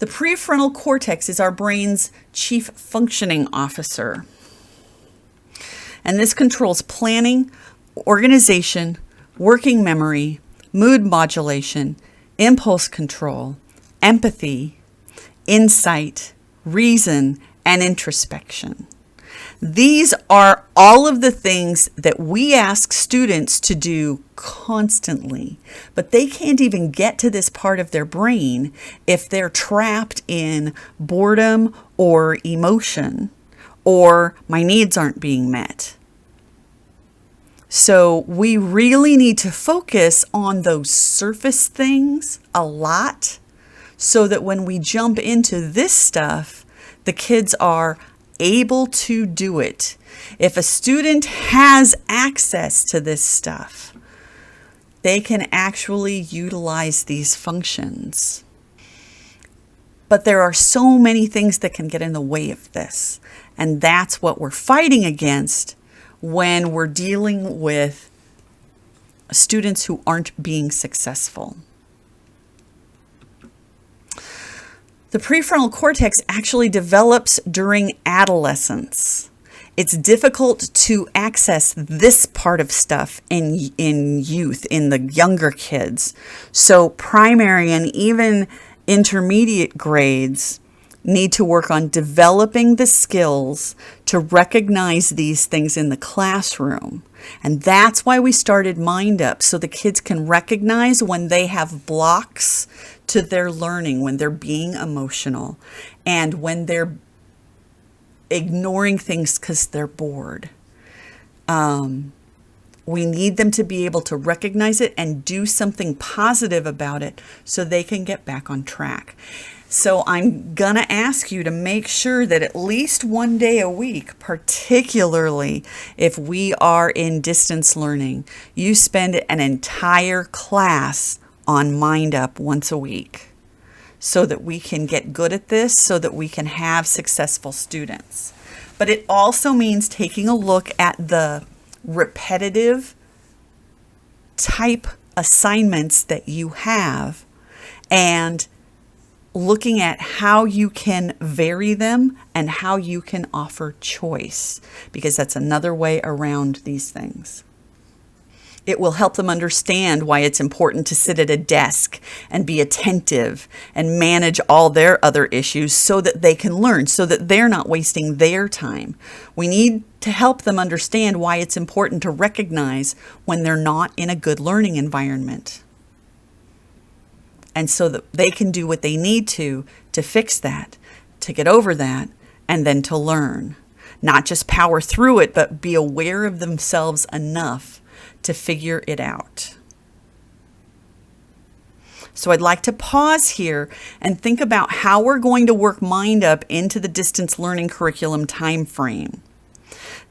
The prefrontal cortex is our brain's chief functioning officer. And this controls planning, organization, working memory, mood modulation, impulse control, empathy, insight, reason, and introspection. These are all of the things that we ask students to do constantly, but they can't even get to this part of their brain if they're trapped in boredom or emotion, or my needs aren't being met. So we really need to focus on those surface things a lot so that when we jump into this stuff, the kids are able to do it. If a student has access to this stuff, they can actually utilize these functions. But there are so many things that can get in the way of this. And that's what we're fighting against when we're dealing with students who aren't being successful. The prefrontal cortex actually develops during adolescence. It's difficult to access this part of stuff in youth, in the younger kids. So primary and even intermediate grades need to work on developing the skills to recognize these things in the classroom. And that's why we started Mind Up, so the kids can recognize when they have blocks to their learning, when they're being emotional, and when they're ignoring things because they're bored. We need them to be able to recognize it and do something positive about it so they can get back on track. So I'm going to ask you to make sure that at least one day a week, particularly if we are in distance learning, you spend an entire class on Mind Up once a week so that we can get good at this, so that we can have successful students. But it also means taking a look at the repetitive type assignments that you have and looking at how you can vary them and how you can offer choice, because that's another way around these things. It will help them understand why it's important to sit at a desk and be attentive and manage all their other issues so that they can learn, so that they're not wasting their time. We need to help them understand why it's important to recognize when they're not in a good learning environment. And so that they can do what they need to fix that, to get over that, and then to learn. Not just power through it, but be aware of themselves enough to figure it out. So I'd like to pause here and think about how we're going to work Mind Up into the distance learning curriculum time frame.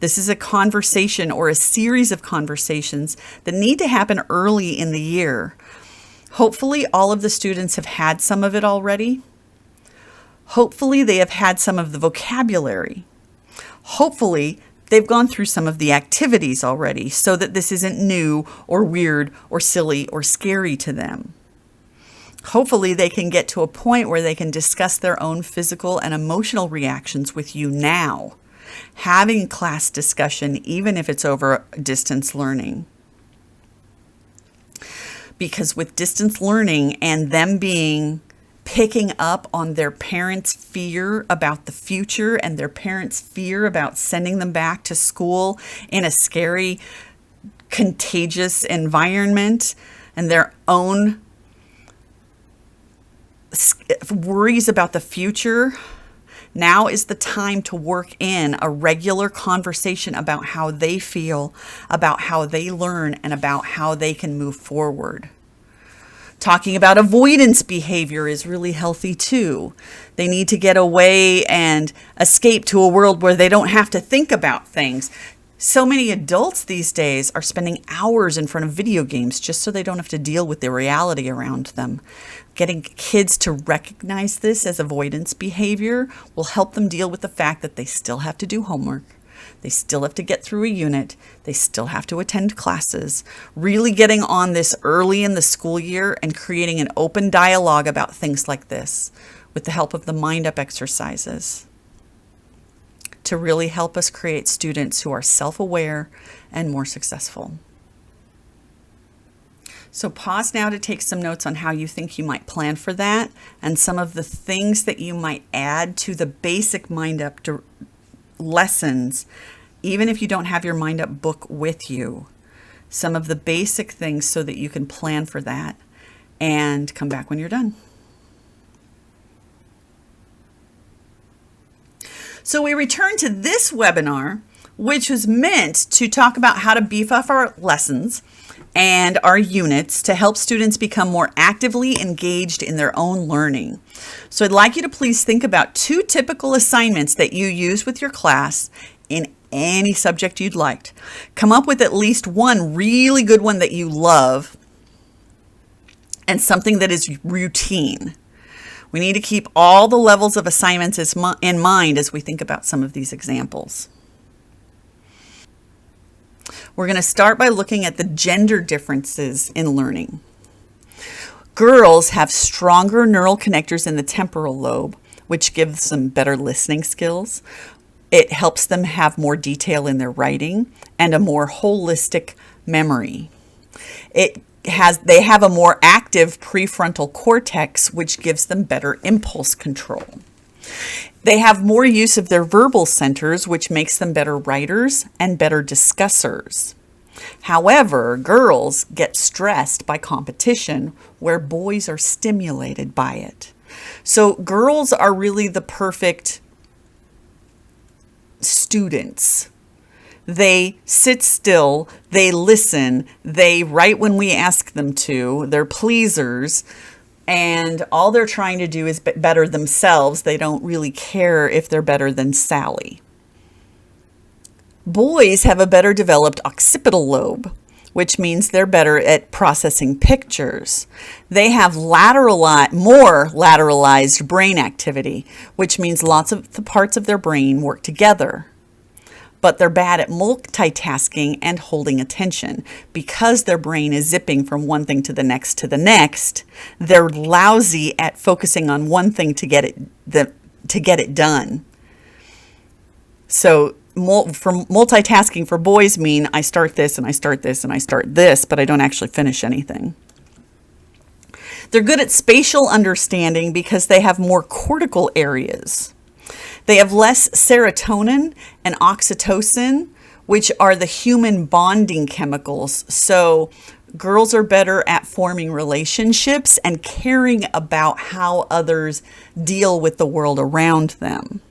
This is a conversation or a series of conversations that need to happen early in the year. Hopefully, all of the students have had some of it already. Hopefully, they have had some of the vocabulary. Hopefully, they've gone through some of the activities already so that this isn't new or weird or silly or scary to them. Hopefully, they can get to a point where they can discuss their own physical and emotional reactions with you now, having class discussion, even if it's over distance learning. Because with distance learning and them picking up on their parents' fear about the future and their parents' fear about sending them back to school in a scary, contagious environment, and their own worries about the future, now is the time to work in a regular conversation about how they feel, about how they learn, and about how they can move forward. Talking about avoidance behavior is really healthy too. They need to get away and escape to a world where they don't have to think about things. So many adults these days are spending hours in front of video games just so they don't have to deal with the reality around them. Getting kids to recognize this as avoidance behavior will help them deal with the fact that they still have to do homework. They still have to get through a unit. They still have to attend classes. Really getting on this early in the school year and creating an open dialogue about things like this with the help of the Mind Up exercises to really help us create students who are self-aware and more successful. So pause now to take some notes on how you think you might plan for that and some of the things that you might add to the basic Mind Up lessons, even if you don't have your Mind Up book with you. Some of the basic things so that you can plan for that and come back when you're done. So we return to this webinar, which was meant to talk about how to beef up our lessons and our units to help students become more actively engaged in their own learning. So I'd like you to please think about 2 typical assignments that you use with your class in any subject you'd like. Come up with at least one really good one that you love and something that is routine. We need to keep all the levels of assignments in mind as we think about some of these examples. We're going to start by looking at the gender differences in learning. Girls have stronger neural connectors in the temporal lobe, which gives them better listening skills. It helps them have more detail in their writing and a more holistic memory. They have a more active prefrontal cortex, which gives them better impulse control. They have more use of their verbal centers, which makes them better writers and better discussers. However, girls get stressed by competition, where boys are stimulated by it. So girls are really the perfect students. They sit still, they listen, they write when we ask them to, they're pleasers, and all they're trying to do is better themselves. They don't really care if they're better than Sally. Boys have a better developed occipital lobe, which means they're better at processing pictures. They have more lateralized brain activity, which means lots of the parts of their brain work together. But they're bad at multitasking and holding attention. Because their brain is zipping from one thing to the next, they're lousy at focusing on one thing to get it done. So multitasking for boys mean I start this and I start this and I start this, but I don't actually finish anything. They're good at spatial understanding because they have more cortical areas. They have less serotonin and oxytocin, which are the human bonding chemicals. So girls are better at forming relationships and caring about how others deal with the world around them.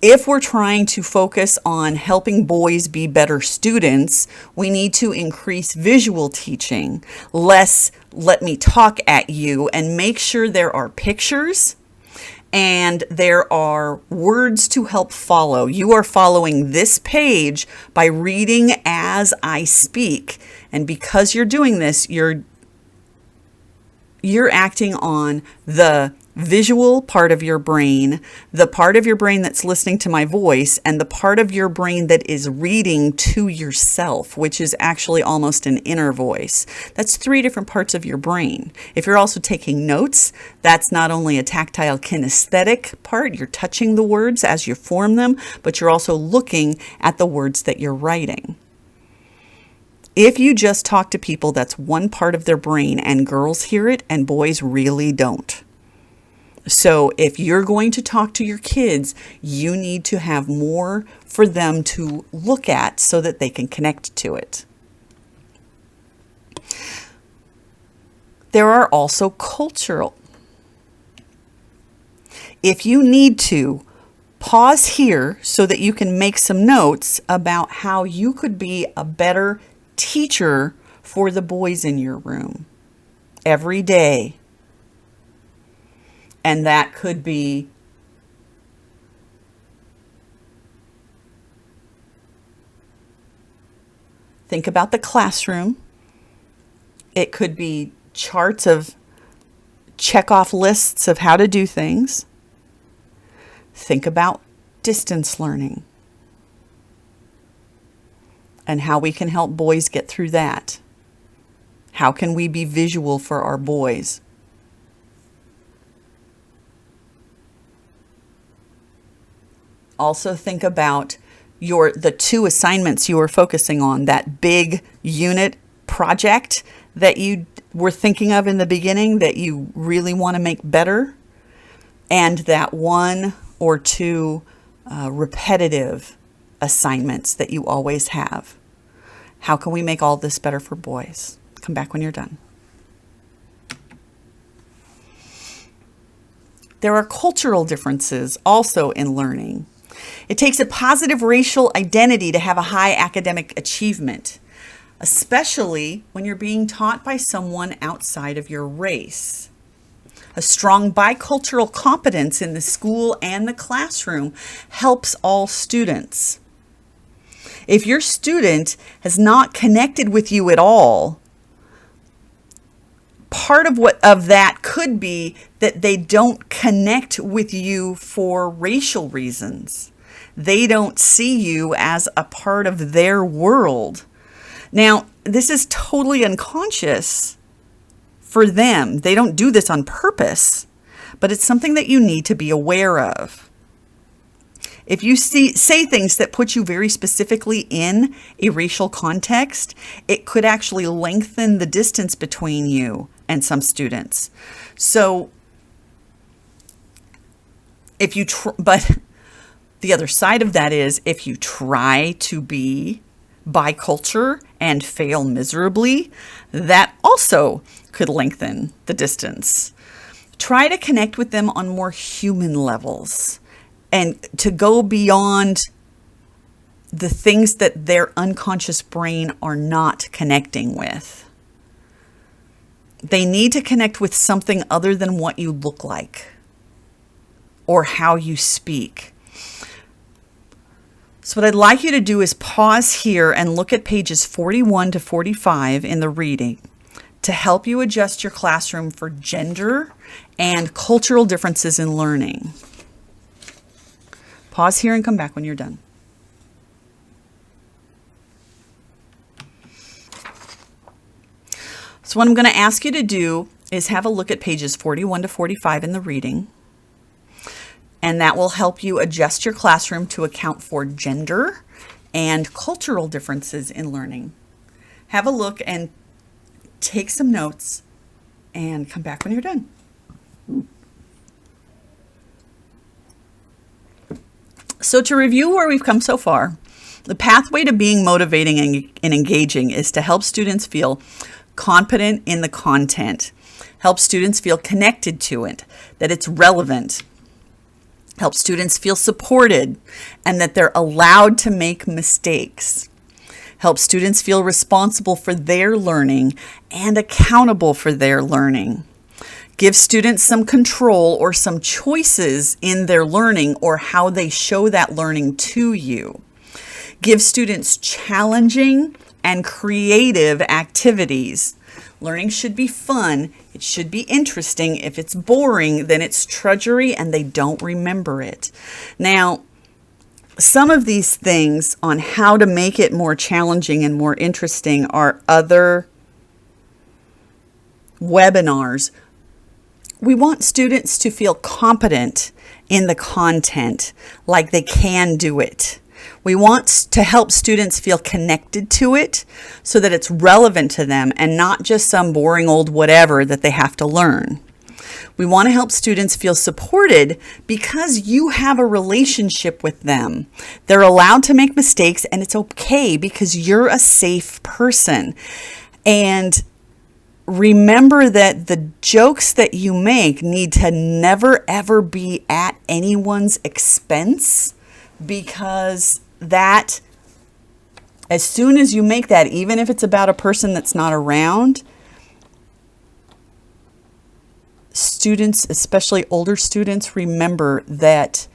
If we're trying to focus on helping boys be better students, we need to increase visual teaching, less let me talk at you, and make sure there are pictures and there are words to help follow. You are following this page by reading as I speak. And because you're doing this, you're acting on the visual part of your brain, the part of your brain that's listening to my voice, and the part of your brain that is reading to yourself, which is actually almost an inner voice. That's 3 different parts of your brain. If you're also taking notes, that's not only a tactile kinesthetic part, you're touching the words as you form them, but you're also looking at the words that you're writing. If you just talk to people, that's one part of their brain, and girls hear it and boys really don't. So if you're going to talk to your kids, you need to have more for them to look at so that they can connect to it. There are also cultural. If you need to, pause here so that you can make some notes about how you could be a better teacher for the boys in your room every day. And that could be think about the classroom. It could be charts of check off lists of how to do things. Think about distance learning and how we can help boys get through that. How can we be visual for our boys? Also think about the 2 assignments you were focusing on, that big unit project that you were thinking of in the beginning that you really want to make better, and that 1 or 2 repetitive assignments that you always have. How can we make all this better for boys? Come back when you're done. There are cultural differences also in learning. It takes a positive racial identity to have a high academic achievement, especially when you're being taught by someone outside of your race. A strong bicultural competence in the school and the classroom helps all students. If your student has not connected with you at all, part of that could be that they don't connect with you for racial reasons. They don't see you as a part of their world. Now, this is totally unconscious for them. They don't do this on purpose, but it's something that you need to be aware of. If you say things that put you very specifically in a racial context, it could actually lengthen the distance between you and some students. So but the other side of that is if you try to be bicultural and fail miserably, that also could lengthen the distance. Try to connect with them on more human levels and to go beyond the things that their unconscious brain are not connecting with. They need to connect with something other than what you look like or how you speak. So what I'd like you to do is pause here and look at pages 41 to 45 in the reading to help you adjust your classroom for gender and cultural differences in learning. Pause here and come back when you're done. So what I'm going to ask you to do is have a look at pages 41 to 45 in the reading. And that will help you adjust your classroom to account for gender and cultural differences in learning. Have a look and take some notes and come back when you're done. So to review where we've come so far, the pathway to being motivating and engaging is to help students feel confident in the content, help students feel connected to it, that it's relevant, help students feel supported and that they're allowed to make mistakes, help students feel responsible for their learning and accountable for their learning. Give students some control or some choices in their learning or how they show that learning to you. Give students challenging and creative activities. Learning should be fun. It should be interesting. If it's boring, then it's drudgery and they don't remember it. Now, some of these things on how to make it more challenging and more interesting are other webinars. We want students to feel competent in the content, like they can do it. We want to help students feel connected to it so that it's relevant to them and not just some boring old whatever that they have to learn. We want to help students feel supported because you have a relationship with them. They're allowed to make mistakes and it's okay because you're a safe person. And remember that the jokes that you make need to never ever be at anyone's expense, because that, as soon as you make that, even if it's about a person that's not around, students, especially older students, remember that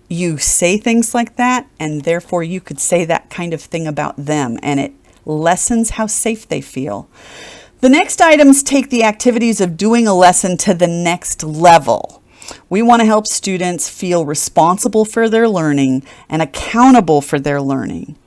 you say things like that and therefore you could say that kind of thing about them and it lessens how safe they feel. The next items take the activities of doing a lesson to the next level. We want to help students feel responsible for their learning and accountable for their learning.